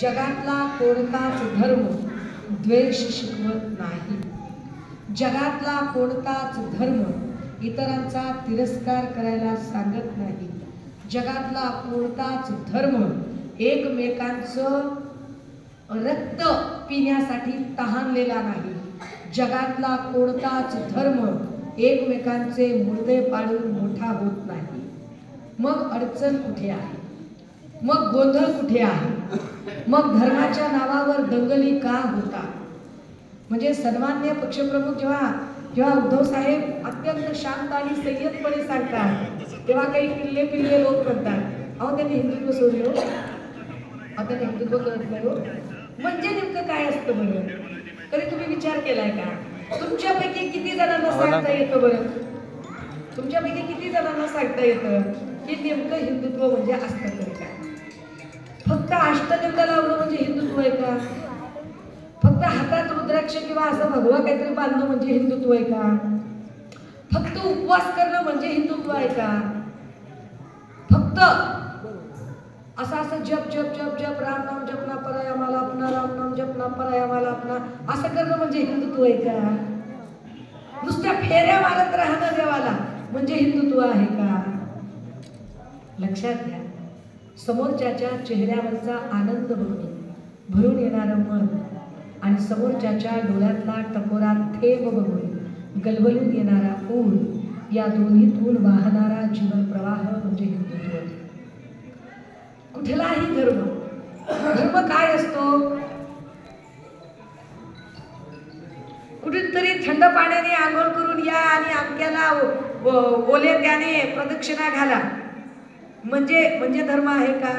जगातला कोणताच धर्म द्वेष शिकवत नाही। जगातला कोणताच धर्म इतरांचा तिरस्कार करायला सांगत नाही। जगातला कोणताच धर्म एकमेकांचं रक्त पिण्यासाठी तहानलेला नाही। जगातला कोणताच धर्म एकमेकांचे मुर्दे पाडून मोठा होत नाही। मग अडचण कुठे आहे? मग गोंधळ कुठे आहे? मग धर्माच्या नावावर दंगली का होतात? म्हणजे सन्माननीय पक्षप्रमुख जेव्हा उद्धव साहेब अत्यंत शांत आणि संयतपणे सांगतात तेव्हा काही पिल्ले लोक म्हणतात अहो त्यांनी हिंदुत्व सोडलं, अहो त्यांनी हिंदुत्व करत नाही हो। म्हणजे नेमकं काय असतं बरं? कधी तुम्ही विचार केलाय का? तुमच्यापैकी किती जणांना सांगता येतं बरं? तुमच्यापैकी किती जणांना सांगता येतं की नेमकं हिंदुत्व म्हणजे असतं तरी काय? फक्त अष्टगंध लावणं म्हणजे हिंदुत्व आहे का? फक्त हातात रुद्राक्ष किंवा असं भगवा काहीतरी बांधणं म्हणजे हिंदुत्व आहे का? फक्त उपवास करणं म्हणजे हिंदुत्व आहे का? फक्त असं जप जप जप जप राम नाम जपना पराया मला अपना, राम नाम जपना पराया मला अपना असं करणं म्हणजे हिंदुत्व आहे का? नुसत्या फेऱ्या मारत राहणं देवाला म्हणजे हिंदुत्व आहे का? लक्षात घ्या, समोरच्याच्या चेहऱ्यावरचा आनंद बघून भरून येणारं मन आणि समोरच्याच्या डोळ्यातला टपोरा थेंब बघून गलबलून येणारा ऊर, या दोन्हीतून वाहणारा जीवन प्रवाह म्हणजे हिंदुत्व। कुठलाही धर्म काय असतो? कुठेतरी थंड पाण्याने आंघोळ करून या आणि अमक्याला ओले त्याने प्रदक्षिणा घाला म्हणजे धर्म आहे का?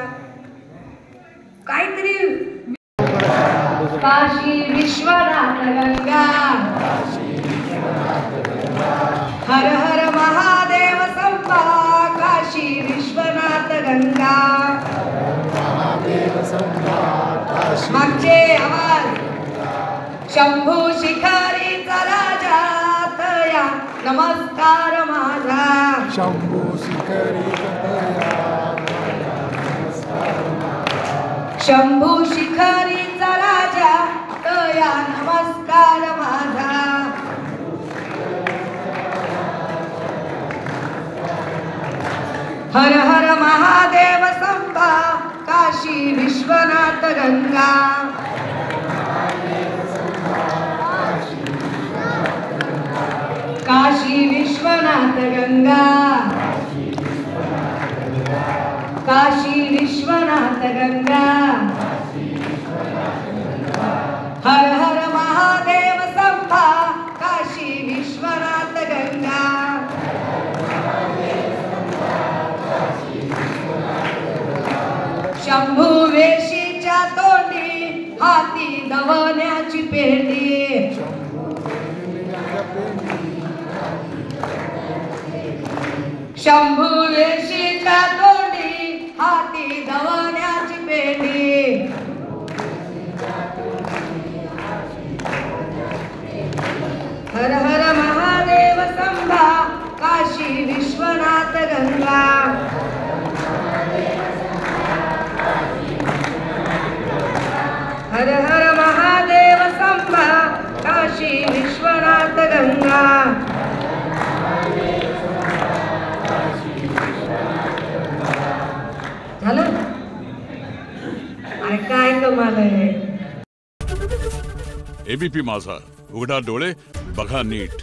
काहीतरी काशी विश्वनाथ गंगा, हर हर महादेव संभा, काशी विश्वनाथ गंगा। मागचे आवाज, शंभू शिखरीचा राजा तया नमस्कार माझा, शंभू शिखरीचा शंभू शिखरीचा राजा तया नमस्कार माझा। हर हर महादेव संभा, काशी विश्वनाथ गंगा। काशी विश्वनाथ गंगा, काशी विश्वनाथ गंगा। हर हर महादेव संभा, काशी विश्वनाथ गंगा। शंभू वेशीच्या तोंडी हाती दवण्याची पेंडी, शंभू वेशीच्या तोंडी हाती दवण्याची पेंडी। हर हर महादेव संभा, काशी विश्वनाथ गंगा। हर हर महादेव संभा, काशी विश्वनाथ गंगा। झालं? अरे काय कमाल आहे। एबीपी माझा, उघडा डोळे बघा नीट।